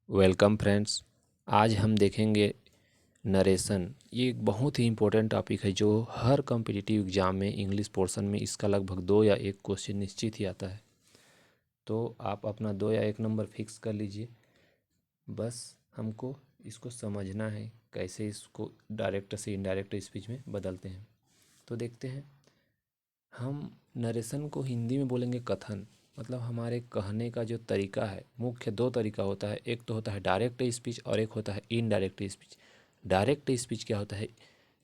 Welcome friends. आज हम देखेंगे नरेशन। ये एक बहुत ही इम्पोर्टेंट टॉपिक है जो हर कॉम्पिटिटिव एग्ज़ाम में इंग्लिश पोर्शन में इसका लगभग 2 या 1 क्वेश्चन निश्चित ही आता है। तो आप अपना 2 या 1 नंबर फिक्स कर लीजिए। बस हमको इसको समझना है कैसे इसको डायरेक्ट से इनडायरेक्ट स्पीच में बदलते हैं। तो देखते हैं। हम नरेशन को हिंदी में बोलेंगे कथन। मतलब हमारे कहने का जो तरीका है, मुख्य 2 तरीका होता है। एक तो होता है डायरेक्ट स्पीच और एक होता है इनडायरेक्ट स्पीच। डायरेक्ट स्पीच क्या होता है?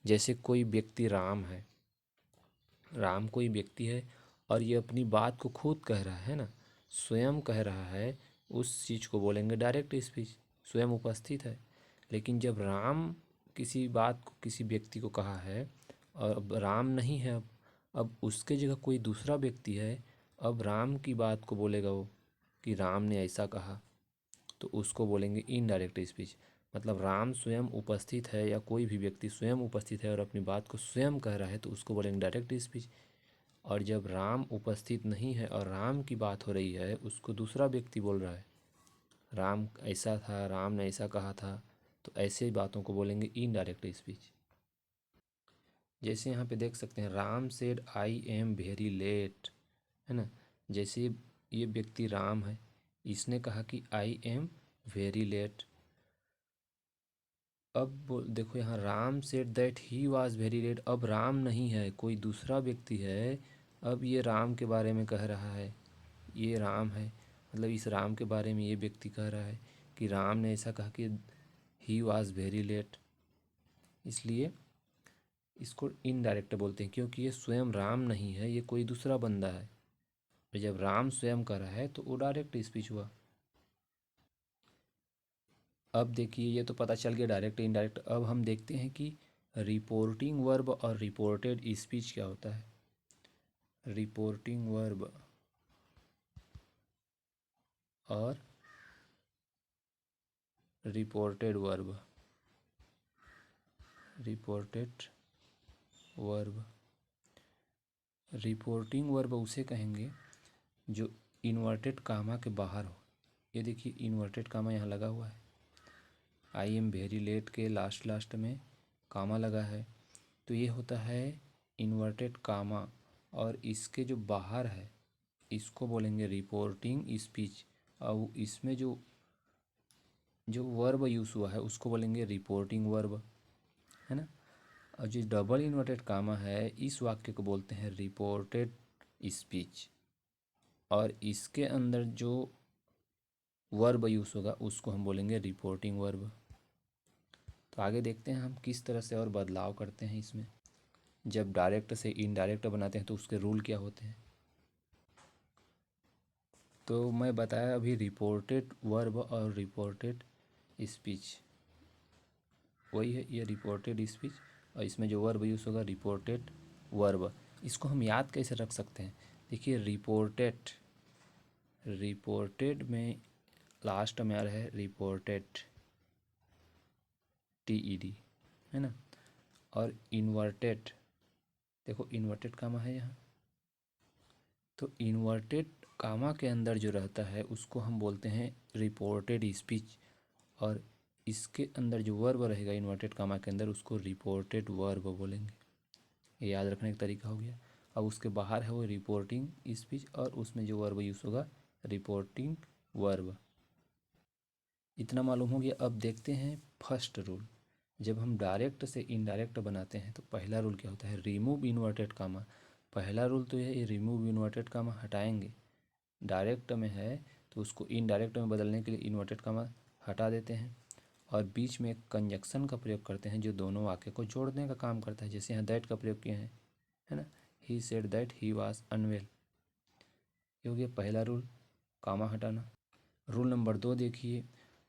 जैसे कोई व्यक्ति राम है, राम कोई व्यक्ति है और ये अपनी बात को खुद कह रहा है ना, स्वयं कह रहा है, उस चीज़ को बोलेंगे डायरेक्ट स्पीच। स्वयं उपस्थित है। लेकिन जब राम किसी बात को किसी व्यक्ति को कहा है और अब राम नहीं है, अब उसके जगह कोई दूसरा व्यक्ति है, अब राम की बात को बोलेगा वो कि राम ने ऐसा कहा, तो उसको बोलेंगे इनडायरेक्ट स्पीच। मतलब राम स्वयं उपस्थित है या कोई भी व्यक्ति स्वयं उपस्थित है और अपनी बात को स्वयं कह रहा है तो उसको बोलेंगे डायरेक्ट स्पीच। और जब राम उपस्थित नहीं है और राम की बात हो रही है, उसको दूसरा व्यक्ति बोल रहा है, राम ऐसा था, राम ने ऐसा कहा था, तो ऐसे बातों को बोलेंगे इनडायरेक्ट स्पीच। जैसे यहाँ पे देख सकते हैं, Ram said I am very late, है ना। जैसे ये व्यक्ति राम है, इसने कहा कि आई एम वेरी लेट। अब देखो यहाँ Ram said that he was very late. अब राम नहीं है, कोई दूसरा व्यक्ति है। अब ये राम के बारे में कह रहा है, ये राम है, मतलब इस राम के बारे में ये व्यक्ति कह रहा है कि राम ने ऐसा कहा कि ही वाज वेरी लेट। इसलिए इसको इनडायरेक्ट बोलते हैं, क्योंकि ये स्वयं राम नहीं है, ये कोई दूसरा बंदा है। और जब राम स्वयं कर रहा है तो वो डायरेक्ट स्पीच हुआ। अब देखिए, ये तो पता चल गया डायरेक्ट इनडायरेक्ट। अब हम देखते हैं कि रिपोर्टिंग वर्ब और रिपोर्टेड स्पीच क्या होता है। रिपोर्टिंग वर्ब और reported verb. Reported verb, reporting verb उसे कहेंगे जो इन्वर्टेड कामा के बाहर हो। ये देखिए इन्वर्टेड कामा यहाँ लगा हुआ है, आई एम वेरी लेट के लास्ट में कामा लगा है, तो ये होता है इन्वर्टेड कामा। और इसके जो बाहर है इसको बोलेंगे रिपोर्टिंग स्पीच। और इसमें जो जो वर्ब यूज़ हुआ है उसको बोलेंगे रिपोर्टिंग वर्ब, है ना। और जो डबल इन्वर्टेड कामा है इस वाक्य को बोलते हैं रिपोर्टेड स्पीच। और इसके अंदर जो वर्ब यूज़ होगा उसको हम बोलेंगे रिपोर्टिंग वर्ब। तो आगे देखते हैं हम किस तरह से और बदलाव करते हैं इसमें। जब डायरेक्ट से इनडायरेक्ट बनाते हैं तो उसके रूल क्या होते हैं। तो मैं बताया अभी रिपोर्टेड वर्ब और रिपोर्टेड स्पीच वही है, ये रिपोर्टेड स्पीच। और इसमें जो वर्ब यूज़ होगा रिपोर्टेड वर्ब। इसको हम याद कैसे रख सकते हैं? देखिए रिपोर्टेड, रिपोर्टेड में लास्ट में आ रहा है रिपोर्टेड, TED, है ना। और इन्वर्टेड, देखो इन्वर्टेड कामा है यहाँ, तो इन्वर्टेड कामा के अंदर जो रहता है उसको हम बोलते हैं रिपोर्टेड स्पीच। और इसके अंदर जो वर्ब रहेगा इन्वर्टेड कामा के अंदर उसको रिपोर्टेड वर्ब बोलेंगे। ये याद रखने का तरीका हो गया। अब उसके बाहर है वो रिपोर्टिंग स्पीच और उसमें जो वर्ब यूज़ होगा रिपोर्टिंग वर्ब। इतना मालूम हो गया। अब देखते हैं फर्स्ट रूल। जब हम डायरेक्ट से इनडायरेक्ट बनाते हैं तो पहला रूल क्या होता है? Remove inverted comma. पहला रूल तो ये रिमूव इन्वर्टेड कामा हटाएंगे। डायरेक्ट में है तो उसको इनडायरेक्ट में बदलने के लिए इन्वर्टेड कामा हटा देते हैं और बीच में एक कंजक्शन का प्रयोग करते हैं जो दोनों वाक्य को जोड़ने का काम करता है। जैसे यहाँ दैट का प्रयोग किए हैं, है ना। He said that he was unwell, ये हो गया पहला रूल, कामा हटाना। रूल नंबर 2 देखिए,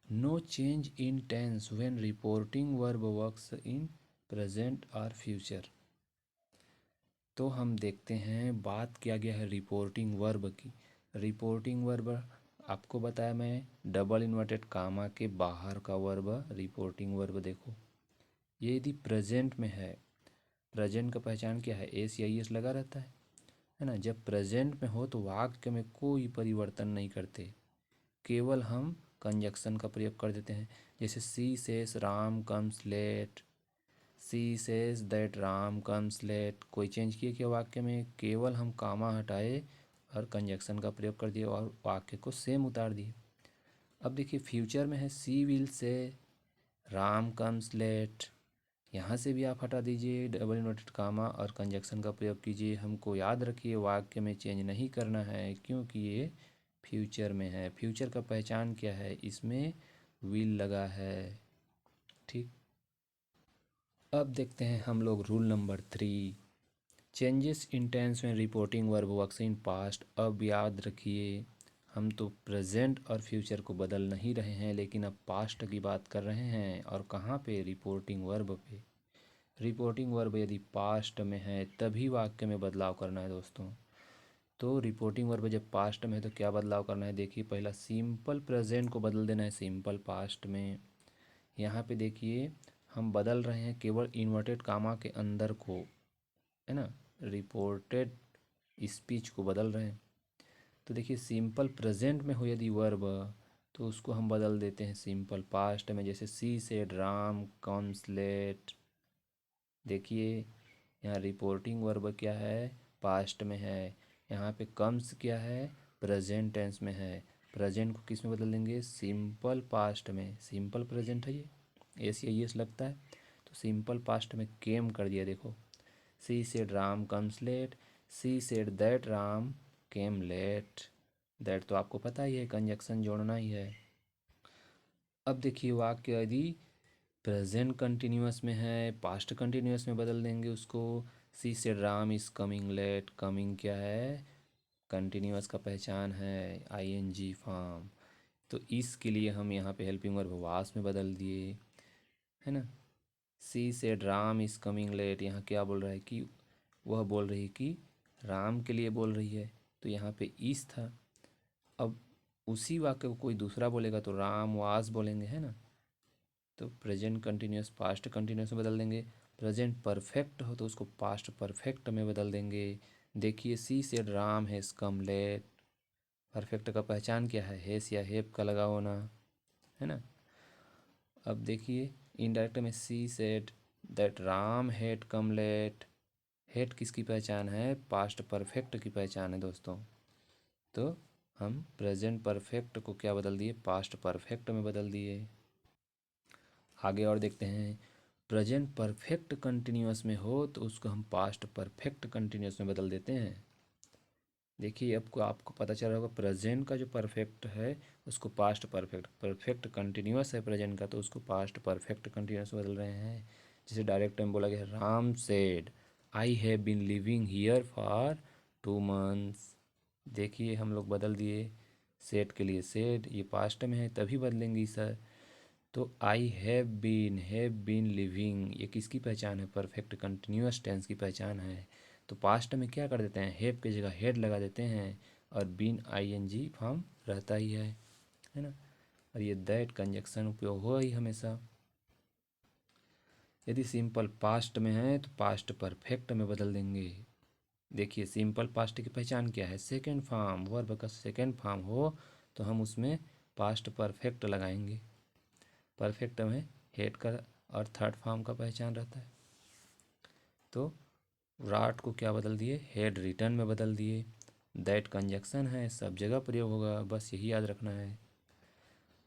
no change in tense when reporting verb works in present और फ्यूचर। तो हम देखते हैं बात किया गया है रिपोर्टिंग वर्ब की। रिपोर्टिंग वर्ब आपको बताया मैं, डबल इन्वर्टेड कामा के बाहर का वर्ब रिपोर्टिंग वर्ब। देखो ये यदि प्रेजेंट में है, प्रेजेंट का पहचान क्या है? एस या एस लगा रहता है ना। जब प्रेजेंट में हो तो वाक्य में कोई परिवर्तन नहीं करते, केवल हम कंजक्शन का प्रयोग कर देते हैं। जैसे she says Ram comes late, she says that Ram comes late. कोई चेंज किए क्या वाक्य में? केवल हम कामा हटाए और कंजक्शन का प्रयोग कर दिए और वाक्य को सेम उतार दिए। अब देखिए फ्यूचर में है सी will say Ram comes late, यहाँ से भी आप हटा दीजिए डबल इन्वर्टेड कामा और कंजक्शन का प्रयोग कीजिए। हमको याद रखिए वाक्य में चेंज नहीं करना है क्योंकि ये फ्यूचर में है। फ्यूचर का पहचान क्या है? इसमें विल लगा है। ठीक, अब देखते हैं हम लोग rule number 3, changes in tense में reporting verb works in past. अब याद रखिए हम तो प्रेजेंट और फ्यूचर को बदल नहीं रहे हैं, लेकिन अब पास्ट की बात कर रहे हैं। और कहाँ पे? रिपोर्टिंग वर्ब पे। रिपोर्टिंग वर्ब यदि पास्ट में है तभी वाक्य में बदलाव करना है दोस्तों। तो रिपोर्टिंग वर्ब जब पास्ट में है तो क्या बदलाव करना है? देखिए पहला सिंपल प्रेजेंट को बदल देना है सिंपल पास्ट में। यहाँ पे देखिए हम बदल रहे हैं केवल इन्वर्टेड कामा के अंदर को, है ना, रिपोर्टेड स्पीच को बदल रहे हैं। तो देखिए सिंपल प्रेजेंट में हो यदि वर्ब तो उसको हम बदल देते हैं सिंपल पास्ट में। जैसे she said Ram comes late. देखिए यहाँ रिपोर्टिंग वर्ब क्या है? पास्ट में है। यहाँ पे कम्स क्या है? प्रेजेंट टेंस में है। प्रेजेंट को किस में बदल देंगे? सिंपल पास्ट में। सिंपल प्रेजेंट है ये, एस या यस लगता है तो सिंपल पास्ट में केम कर दिया। देखो she said Ram comes late, she said that Ram came late. That तो आपको पता ही है, कंजक्शन जोड़ना ही है। अब देखिए वाक्य यदि प्रेजेंट कंटिन्यूअस में है पास्ट कंटिन्यूअस में बदल देंगे उसको। She said Ram is coming late. Coming क्या है? कंटिन्यूअस का पहचान है आईएनजी फॉर्म। तो इसके लिए हम यहाँ पे हेल्पिंग वर्ब वास में बदल दिए, है ना। She said Ram is coming late, यहाँ क्या बोल रहा है कि वह बोल रही है कि राम के लिए बोल रही है, तो यहाँ पे इस था। अब उसी वाक्य को कोई दूसरा बोलेगा तो राम वास बोलेंगे, है ना। तो प्रेजेंट कंटिन्यूअस पास्ट कंटिन्यूअस में बदल देंगे। प्रेजेंट परफेक्ट हो तो उसको पास्ट परफेक्ट में बदल देंगे। देखिए she said Ram has come late. Perfect का पहचान क्या है? हैस या हैव का लगा होना, है ना। अब देखिए इनडायरेक्ट में she said that Ram had come late. Had किसकी पहचान है? पास्ट परफेक्ट की पहचान है दोस्तों। तो हम प्रेजेंट परफेक्ट को क्या बदल दिए? पास्ट परफेक्ट में बदल दिए। आगे और देखते हैं, प्रेजेंट परफेक्ट कंटिन्यूअस में हो तो उसको हम पास्ट परफेक्ट कंटिन्यूअस में बदल देते हैं। देखिए आपको आपको पता चल रहा होगा प्रेजेंट का जो परफेक्ट है उसको पास्ट परफेक्ट, परफेक्ट कंटिन्यूअस है प्रेजेंट का तो उसको पास्ट परफेक्ट कंटिन्यूअस बदल रहे हैं। जैसे डायरेक्ट में बोला गया Ram said I have been living here for 2 months. देखिए हम लोग बदल दिए सेड के लिए सेड, ये पास्ट में है तभी बदलेंगे सर। तो आई हैव बीन लिविंग ये किसकी पहचान है? परफेक्ट कंटिन्यूअस टेंस की पहचान है। तो पास्ट में क्या कर देते हैं? हैव की जगह हेड लगा देते हैं और बीन आईएनजी फॉर्म रहता ही है ना। और ये दैट कंजक्शन उपयोग हो ही हमेशा। यदि सिंपल पास्ट में है तो पास्ट परफेक्ट में बदल देंगे। देखिए सिंपल पास्ट की पहचान क्या है? सेकेंड फॉर्म, वर्ब का सेकेंड फॉर्म हो तो हम उसमें पास्ट परफेक्ट लगाएंगे। परफेक्ट में हेड का और थर्ड फॉर्म का पहचान रहता है। तो राट को क्या बदल दिए? हेड रिटर्न में बदल दिए। दैट कंजक्शन है, सब जगह प्रयोग होगा, बस यही याद रखना है।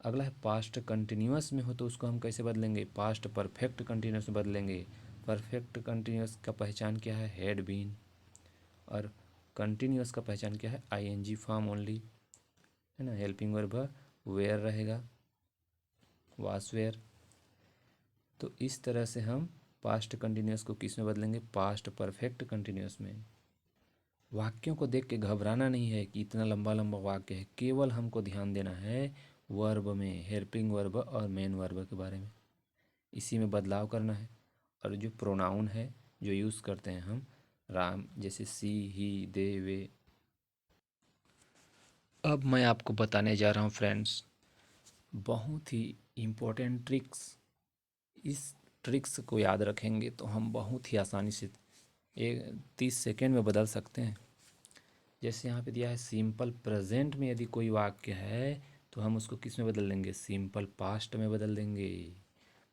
अगला है पास्ट कंटिन्यूअस में हो तो उसको हम कैसे बदलेंगे? पास्ट परफेक्ट कंटिन्यूअस में बदलेंगे। परफेक्ट कंटिन्यूअस का पहचान क्या है? Head been. और कंटिन्यूअस का पहचान क्या है? आईएनजी फॉर्म ओनली, है ना। हेल्पिंग वर्ब वेयर रहेगा, वास वेयर। तो इस तरह से हम पास्ट कंटिन्यूअस को किस में बदलेंगे? पास्ट परफेक्ट कंटिन्यूअस में। वाक्यों को देख के घबराना नहीं है कि इतना लंबा लंबा वाक्य है, केवल हमको ध्यान देना है वर्ब में, हेल्पिंग वर्ब और मेन वर्ब के बारे में, इसी में बदलाव करना है। और जो प्रोनाउन है जो यूज़ करते हैं हम राम, जैसे सी ही दे वे। अब मैं आपको बताने जा रहा हूँ फ्रेंड्स बहुत ही इम्पोर्टेंट ट्रिक्स। इस ट्रिक्स को याद रखेंगे तो हम बहुत ही आसानी से 30 सेकेंड में बदल सकते हैं। जैसे यहाँ पे दिया है सिंपल प्रेजेंट में यदि कोई वाक्य है तो हम उसको किस में बदल देंगे, सिंपल पास्ट में बदल देंगे।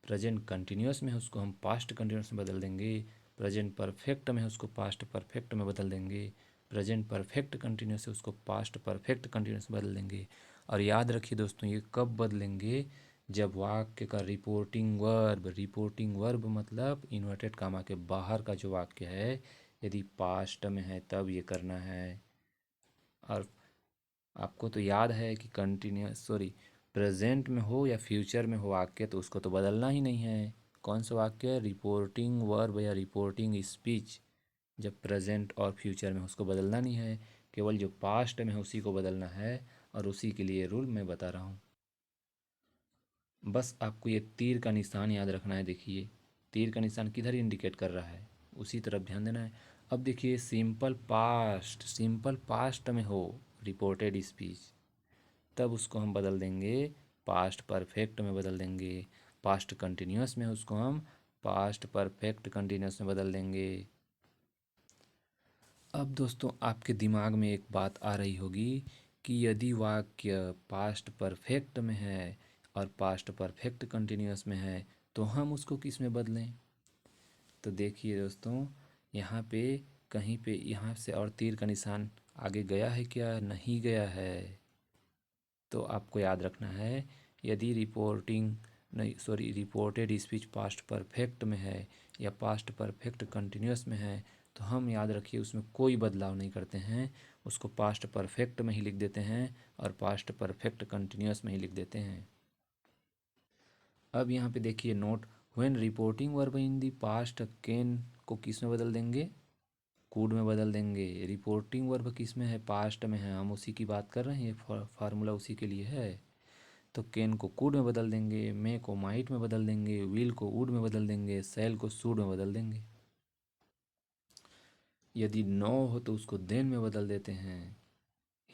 प्रेजेंट कंटिन्यूस में है उसको हम पास्ट कंटिन्यूस में बदल देंगे। प्रेजेंट परफेक्ट में है उसको पास्ट परफेक्ट में बदल देंगे। प्रेजेंट परफेक्ट कंटिन्यूस है उसको पास्ट परफेक्ट कंटिन्यूस में बदल देंगे। और याद रखिए दोस्तों, ये कब बदलेंगे, जब वाक्य का रिपोर्टिंग वर्ब मतलब इन्वर्टेड कामा के बाहर का जो वाक्य है, यदि पास्ट में है तब ये करना है। और आपको तो याद है कि प्रेजेंट में हो या फ्यूचर में हो वाक्य, तो उसको तो बदलना ही नहीं है। कौन सा वाक्य, रिपोर्टिंग वर्ब या रिपोर्टिंग स्पीच, जब प्रेजेंट और फ्यूचर में उसको बदलना नहीं है, केवल जो पास्ट में है उसी को बदलना है। और उसी के लिए रूल मैं बता रहा हूँ। बस आपको ये तीर का निशान याद रखना है। देखिए तीर का निशान किधर इंडिकेट कर रहा है, उसी तरफ ध्यान देना है। अब देखिए सिंपल पास्ट में हो रिपोर्टेड स्पीच, तब उसको हम बदल देंगे पास्ट परफेक्ट में बदल देंगे। पास्ट कंटिन्यूस में उसको हम पास्ट परफेक्ट कंटिन्यूस में बदल देंगे। अब दोस्तों आपके दिमाग में एक बात आ रही होगी कि यदि वाक्य पास्ट परफेक्ट में है और पास्ट परफेक्ट कंटिन्यूस में है तो हम उसको किस में बदलें। तो देखिए दोस्तों, यहाँ पे कहीं पे यहाँ से और तीर का निशान आगे गया है क्या, नहीं गया है। तो आपको याद रखना है, यदि रिपोर्टेड स्पीच पास्ट परफेक्ट में है या पास्ट परफेक्ट कंटिन्यूस में है, तो हम याद रखिए उसमें कोई बदलाव नहीं करते हैं, उसको पास्ट परफेक्ट में ही लिख देते हैं और पास्ट परफेक्ट कंटिन्यूस में ही लिख देते हैं। अब यहाँ पे देखिए note, when reporting verb in the past can को किस में बदल देंगे, कूड में बदल देंगे। रिपोर्टिंग वर्ब किस में है, पास्ट में है, हम उसी की बात कर रहे हैं, फार्मूला उसी के लिए है। तो कैन को कूड में बदल देंगे, मे को माइट में बदल देंगे, विल को वुड में बदल देंगे, सेल को सूड में बदल देंगे। यदि नो हो तो उसको देन में बदल देते हैं,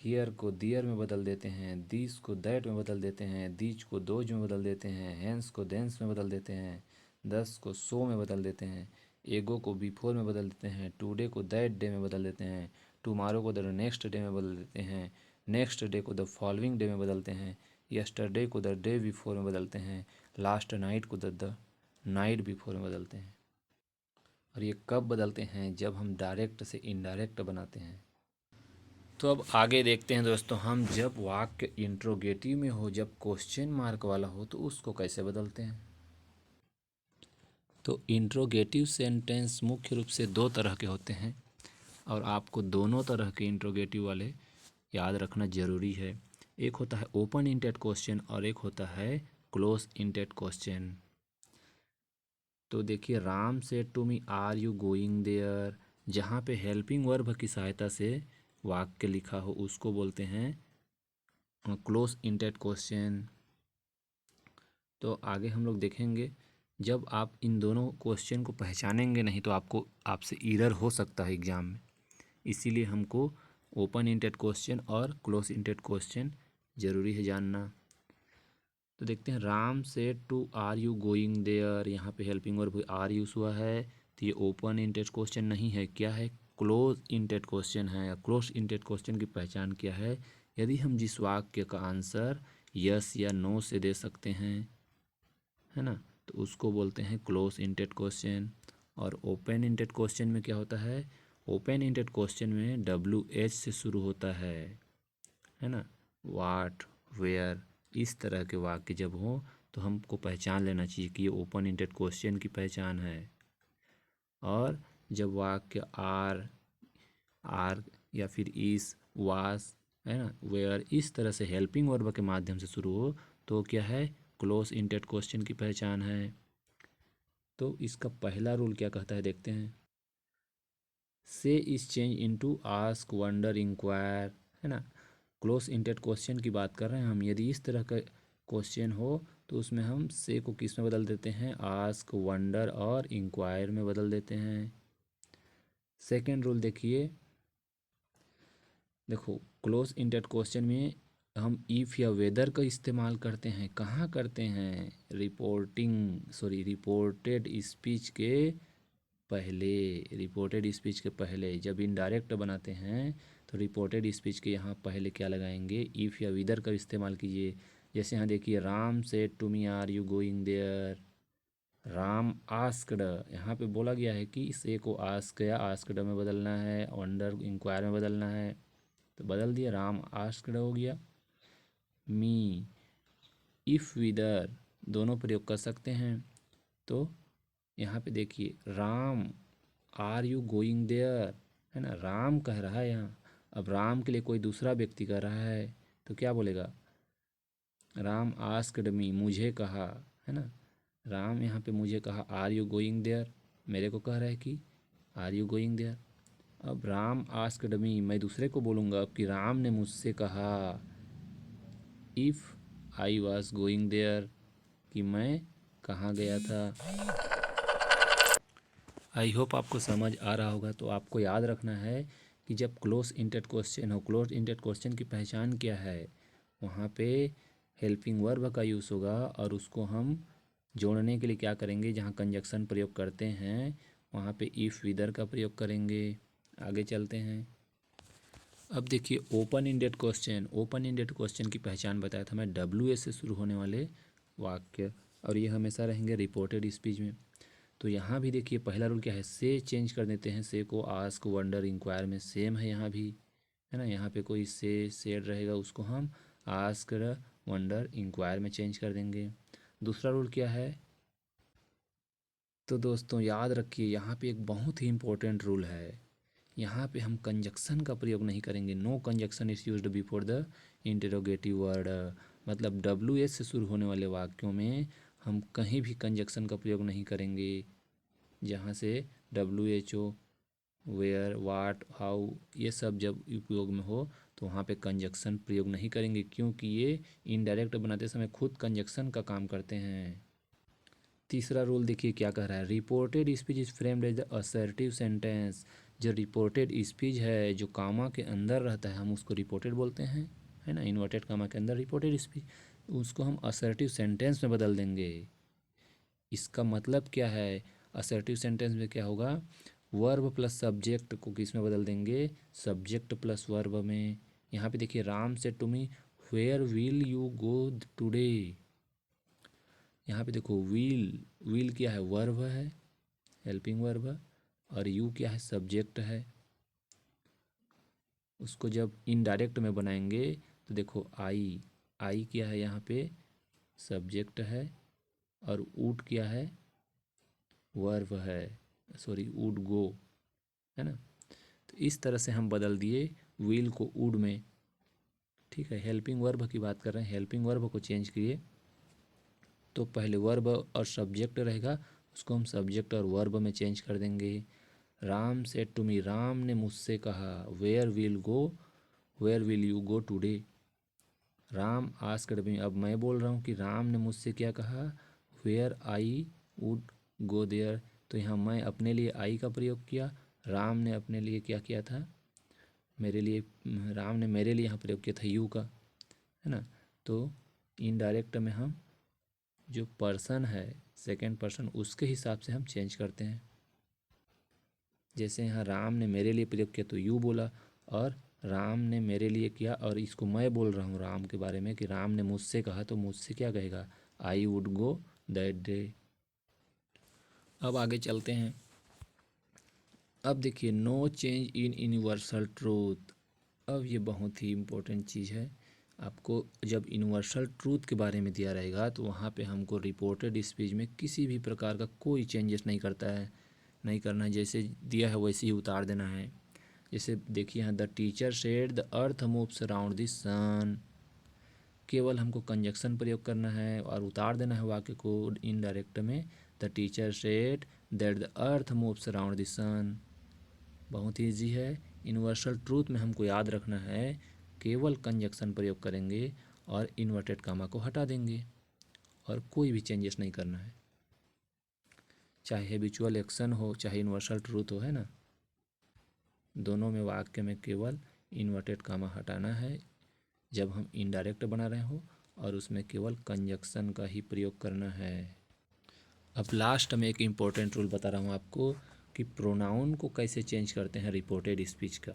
हियर को दियर में बदल देते हैं, दिस को दैट में बदल देते हैं, दीज को दोज में बदल देते हैं, हैंस को देंस में बदल देते हैं, दस को सो में बदल देते हैं, एगो को बिफोर में बदल देते हैं, टुडे को दैट डे में बदल देते हैं, टुमारो को द नेक्स्ट डे में बदल देते हैं, नेक्स्ट डे को द फॉलोइंग डे में बदलते हैं, यस्टरडे को द डे बिफोर में बदलते हैं, लास्ट नाइट को द नाइट बिफोर में बदलते हैं। और ये कब बदलते हैं, जब हम डायरेक्ट से इनडायरेक्ट बनाते हैं। तो अब आगे देखते हैं दोस्तों, हम जब वाक्य इंट्रोगेटिव में हो, जब क्वेश्चन मार्क वाला हो, तो उसको कैसे बदलते हैं। तो इंट्रोगेटिव सेंटेंस मुख्य रूप से दो तरह के होते हैं और आपको दोनों तरह के इंट्रोगेटिव वाले याद रखना ज़रूरी है। एक होता है ओपन इंटेड क्वेश्चन और एक होता है क्लोज इंटेड क्वेश्चन। तो देखिए, Ram say to me are you going there, जहाँ पे हेल्पिंग वर्ब की सहायता से वाक्य लिखा हो उसको बोलते हैं क्लोज इंटेड क्वेश्चन। तो आगे हम लोग देखेंगे, जब आप इन दोनों क्वेश्चन को पहचानेंगे नहीं तो आपसे एरर हो सकता है एग्ज़ाम में। इसीलिए हमको ओपन इंटेड क्वेश्चन और क्लोज इंटेड क्वेश्चन ज़रूरी है जानना। तो देखते हैं, Ram say to are you going there, यहाँ पे हेल्पिंग वर्ब आर यूज़ हुआ है, तो ये ओपन इंटेड क्वेश्चन नहीं है, क्या है, क्लोज इंटेड क्वेश्चन है। क्लोज इंटेड क्वेश्चन की पहचान क्या है, यदि हम जिस वाक्य का आंसर यस या नो से दे सकते हैं, है ना, तो उसको बोलते हैं क्लोज इंटेड क्वेश्चन। और ओपन इंटेड क्वेश्चन में क्या होता है, ओपन इंटेड क्वेश्चन में WH से शुरू होता है ना, वाट, वेयर, इस तरह के वाक्य जब हों तो हमको पहचान लेना चाहिए कि ये ओपन इंटेड क्वेश्चन की पहचान है। और जब वाक्य आर या फिर इस, वास, है ना, वेयर, इस तरह से हेल्पिंग वर्ब के माध्यम से शुरू हो तो क्या है, क्लोज इंटेड क्वेश्चन की पहचान है। तो इसका पहला रूल क्या कहता है, देखते हैं। Say is change into ask, wonder, inquire, है ना, क्लोज इंटेड क्वेश्चन की बात कर रहे हैं हम। यदि इस तरह का क्वेश्चन हो तो उसमें हम से को किस में बदल देते हैं, आस्क, वंडर और इंक्वायर में बदल देते हैं। सेकेंड रूल देखिए, देखो क्लोज इंटेड क्वेश्चन में हम इफ़ या वेदर का इस्तेमाल करते हैं, कहाँ करते हैं, रिपोर्टेड स्पीच के पहले। रिपोर्टेड स्पीच के पहले जब इनडायरेक्ट बनाते हैं तो रिपोर्टेड स्पीच के यहाँ पहले क्या लगाएंगे, इफ़ या विदर का इस्तेमाल कीजिए। जैसे यहाँ देखिए, Ram said to me are you going there. Ram asked, यहाँ पे बोला गया है कि से को आस्क या आस्क्ड में बदलना है, वंडर इंक्वायर में बदलना है, तो बदल दिया, राम आस्क्ड हो गया। मी, इफ़ विदर दोनों प्रयोग कर सकते हैं। तो यहाँ पे देखिए, Ram are you going there, है ना, राम कह रहा है यहाँ। अब राम के लिए कोई दूसरा व्यक्ति कह रहा है तो क्या बोलेगा, राम आस्क्ड मी, मुझे कहा, है ना, राम यहाँ पे मुझे कहा, आर यू गोइंग देयर, मेरे को कह रहा है कि आर यू गोइंग देयर। अब राम आस्क्ड मी, मैं दूसरे को बोलूँगा अब कि राम ने मुझसे कहा, if I was going there, कि मैं कहाँ गया था। आई होप आपको समझ आ रहा होगा। तो आपको याद रखना है कि जब क्लोज इंटेड क्वेश्चन हो, क्लोज इंटेड क्वेश्चन की पहचान क्या है, वहाँ पे हेल्पिंग वर्ब का यूज़ होगा और उसको हम जोड़ने के लिए क्या करेंगे, जहाँ कंजक्शन प्रयोग करते हैं वहाँ पे इफ़ विदर का प्रयोग करेंगे। आगे चलते हैं। अब देखिए, open ended question, open ended question की पहचान बताया था मैं, WS से शुरू होने वाले वाक्य, और ये हमेशा रहेंगे रिपोर्टेड स्पीच में। तो यहाँ भी देखिए, पहला रूल क्या है, से चेंज कर देते हैं, से को आस्क, वंडर, इंक्वायर में सेम है यहाँ भी, है ना। यहाँ पे कोई से सेड रहेगा, उसको हम आस्क, वंडर, इंक्वायर में चेंज कर देंगे। दूसरा रूल क्या है, तो दोस्तों याद रखिए, यहाँ पे एक बहुत ही इम्पोर्टेंट रूल है, यहाँ पे हम कंजक्शन का प्रयोग नहीं करेंगे। No conjunction is used before the interrogative word, मतलब WS से शुरू होने वाले वाक्यों में हम कहीं भी कंजक्शन का प्रयोग नहीं करेंगे। जहाँ से WHO, वेयर, वाट, हाउ, ये सब जब उपयोग में हो तो वहाँ पे कंजक्शन प्रयोग नहीं करेंगे, क्योंकि ये इनडायरेक्ट बनाते समय खुद कंजक्शन का काम करते हैं। तीसरा रूल देखिए क्या कह रहा है, reported speech is framed as the assertive sentence. जो रिपोर्टेड स्पीच है, जो कामा के अंदर रहता है, हम उसको रिपोर्टेड बोलते हैं, है ना, इन्वर्टेड कामा के अंदर रिपोर्टेड स्पीच, उसको हम असर्टिव सेंटेंस में बदल देंगे। इसका मतलब क्या है, असर्टिव सेंटेंस में क्या होगा, वर्ब प्लस सब्जेक्ट को किस में बदल देंगे, सब्जेक्ट प्लस वर्ब में। यहाँ पे देखिए, Ram said to me where will you go today. यहाँ पे देखो, विल क्या है, वर्ब है, हेल्पिंग वर्ब, और यू क्या है, सब्जेक्ट है। उसको जब इनडायरेक्ट में बनाएंगे तो देखो, आई क्या है, यहाँ पे सब्जेक्ट है, और वुड क्या है, वर्ब है, सॉरी वुड गो, है ना। तो इस तरह से हम बदल दिए विल को वुड में। ठीक है, हेल्पिंग वर्ब की बात कर रहे हैं, हेल्पिंग वर्ब को चेंज किए तो पहले वर्ब और सब्जेक्ट रहेगा, उसको हम सब्जेक्ट और वर्ब में चेंज कर देंगे। Ram said to me, Ram ने मुझसे कहा, where will you go today. Ram asked me, अब मैं बोल रहा हूँ कि राम ने मुझसे क्या कहा, where I would go there. तो यहाँ मैं अपने लिए आई का प्रयोग किया, राम ने अपने लिए क्या किया था, मेरे लिए, राम ने मेरे लिए यहाँ प्रयोग किया था यू का, है ना। तो इनडायरेक्ट में हम जो पर्सन है, सेकंड पर्सन, उसके हिसाब से हम चेंज करते हैं। जैसे यहाँ राम ने मेरे लिए प्रयोग किया तो यू बोला, और राम ने मेरे लिए किया, और इसको मैं बोल रहा हूँ राम के बारे में कि राम ने मुझसे कहा, तो मुझसे क्या कहेगा, I would go that day. अब आगे चलते हैं। अब देखिए, no change in universal truth. अब ये बहुत ही इम्पोर्टेंट चीज़ है। आपको जब यूनिवर्सल ट्रूथ के बारे में दिया रहेगा तो वहाँ पे हमको रिपोर्टेड स्पीच में किसी भी प्रकार का कोई चेंजेस नहीं करना है, जैसे दिया है वैसे ही उतार देना है। जैसे देखिए यहाँ, the teacher said the earth moves around the sun, केवल हमको कंजक्शन प्रयोग करना है और उतार देना है वाक्य को इनडायरेक्ट में, the teacher said that the earth moves around the sun. बहुत ही ईजी है। यूनिवर्सल ट्रूथ में हमको याद रखना है, केवल कंजक्शन प्रयोग करेंगे और इन्वर्टेड कामा को हटा देंगे, और कोई भी चेंजेस नहीं करना है, चाहे हैबिचुअल एक्शन हो चाहे यूनिवर्सल ट्रूथ हो, है ना। दोनों में वाक्य में केवल इन्वर्टेड कामा हटाना है जब हम इनडायरेक्ट बना रहे हो, और उसमें केवल कंजक्शन का ही प्रयोग करना है। अब लास्ट में एक इम्पोर्टेंट रूल बता रहा हूँ आपको कि प्रोनाउन को कैसे चेंज करते हैं रिपोर्टेड स्पीच का।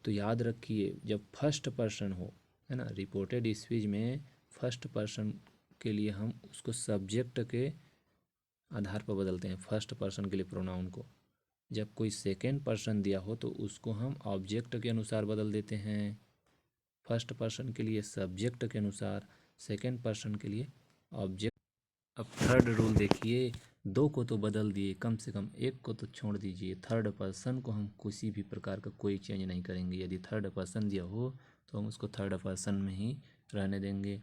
तो याद रखिए जब फर्स्ट पर्सन हो, है ना, रिपोर्टेड स्पीच में फर्स्ट पर्सन के लिए हम उसको सब्जेक्ट के आधार पर बदलते हैं, फर्स्ट पर्सन के लिए प्रोनाउन को। जब कोई सेकेंड पर्सन दिया हो तो उसको हम ऑब्जेक्ट के अनुसार बदल देते हैं, फर्स्ट पर्सन के लिए सब्जेक्ट के अनुसार, सेकेंड पर्सन के लिए ऑब्जेक्ट। अब थर्ड रूल देखिए, दो को तो बदल दिए, कम से कम एक को तो छोड़ दीजिए। थर्ड पर्सन को हम किसी भी प्रकार का कोई चेंज नहीं करेंगे। यदि थर्ड पर्सन दिया हो तो हम उसको थर्ड पर्सन में ही रहने देंगे।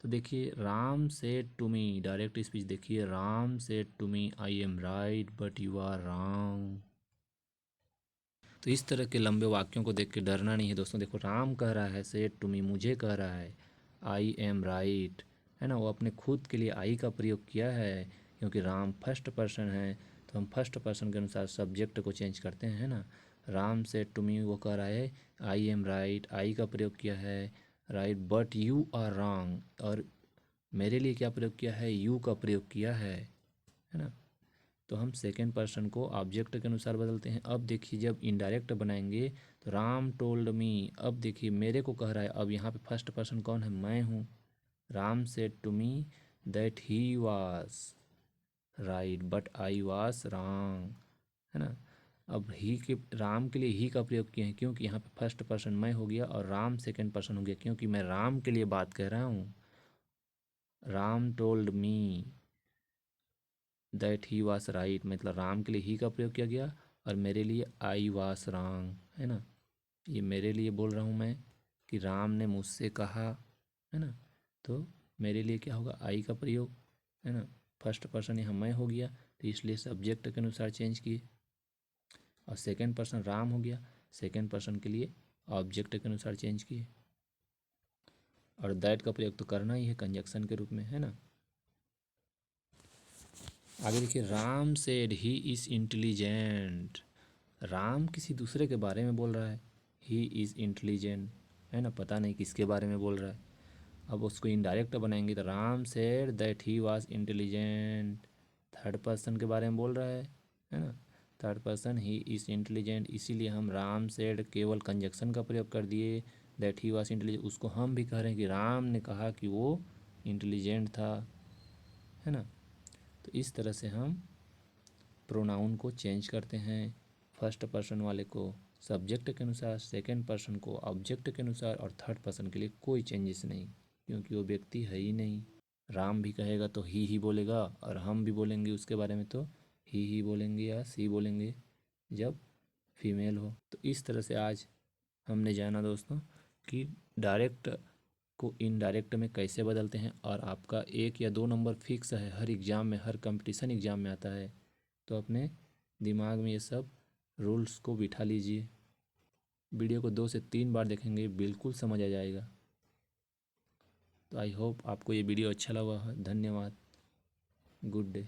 तो देखिए, Ram said to me, direct speech देखिए, Ram said to me I am right but you are wrong. तो इस तरह के लंबे वाक्यों को देख के डरना नहीं है दोस्तों। देखो, राम कह रहा है सेड टू मी, मुझे कह रहा है आई एम राइट, है ना, वो अपने खुद के लिए आई का प्रयोग किया है, क्योंकि राम फर्स्ट पर्सन है तो हम फर्स्ट पर्सन के अनुसार सब्जेक्ट को चेंज करते हैं, है ना। राम सेड टू मी, वो कह रहा है आई एम राइट, आई का प्रयोग किया है, right, but you are wrong, और मेरे लिए क्या प्रयोग किया है, यू का प्रयोग किया है ना। तो हम सेकेंड पर्सन को ऑब्जेक्ट के अनुसार बदलते हैं। अब देखिए, जब इनडायरेक्ट बनाएंगे तो राम टोल्ड मी, अब देखिए मेरे को कह रहा है, अब यहाँ पे फर्स्ट पर्सन कौन है, मैं हूँ। Ram said to me that he was right but I was wrong, है ना। अब ही के, राम के लिए ही का प्रयोग किए हैं क्योंकि यहाँ पे फर्स्ट पर्सन मैं हो गया और राम सेकेंड पर्सन हो गया, क्योंकि मैं राम के लिए बात कह रहा हूँ। राम टोल्ड मी दैट ही वास राइट, मतलब राम के लिए ही का प्रयोग किया गया, और मेरे लिए आई वास रॉन्ग, है ना। ये मेरे लिए बोल रहा हूँ मैं कि राम ने मुझसे कहा, है ना, तो मेरे लिए क्या होगा, आई का प्रयोग, है ना। फर्स्ट पर्सन यहाँ मैं हो गया तो इसलिए सब्जेक्ट के अनुसार चेंज किए, और सेकेंड पर्सन राम हो गया, सेकेंड पर्सन के लिए ऑब्जेक्ट के अनुसार चेंज किए, और दैट का प्रयोग तो करना ही है कंजक्शन के रूप में, है ना। आगे देखिए, Ram said he is intelligent, Ram किसी दूसरे के बारे में बोल रहा है, ही इज़ इंटेलिजेंट, है ना, पता नहीं किसके बारे में बोल रहा है। अब उसको इनडायरेक्ट बनाएंगे तो Ram said that he was intelligent, third person के बारे में बोल रहा है ना, third person he is intelligent, इसीलिए हम राम सेड केवल कंजक्शन का प्रयोग कर दिए, दैट ही वाज इंटेलिजेंट, उसको हम भी कह रहे हैं कि राम ने कहा कि वो इंटेलिजेंट था, है ना। तो इस तरह से हम प्रोनाउन को चेंज करते हैं, फर्स्ट पर्सन वाले को सब्जेक्ट के अनुसार, सेकेंड पर्सन को ऑब्जेक्ट के अनुसार, और थर्ड पर्सन के लिए कोई चेंजेस नहीं, क्योंकि वो व्यक्ति है ही नहीं। राम भी कहेगा तो ही बोलेगा, और हम भी बोलेंगे उसके बारे में तो ही बोलेंगे या सी बोलेंगे जब फीमेल हो। तो इस तरह से आज हमने जाना दोस्तों कि डायरेक्ट को इनडायरेक्ट में कैसे बदलते हैं, और आपका 1 या 2 नंबर फिक्स है, हर एग्ज़ाम में, हर कंपटीशन एग्ज़ाम में आता है, तो अपने दिमाग में ये सब रूल्स को बिठा लीजिए। वीडियो को 2 से 3 बार देखेंगे, बिल्कुल समझ आ जाएगा। तो आई होप आपको ये वीडियो अच्छा लगा है। धन्यवाद, गुड डे।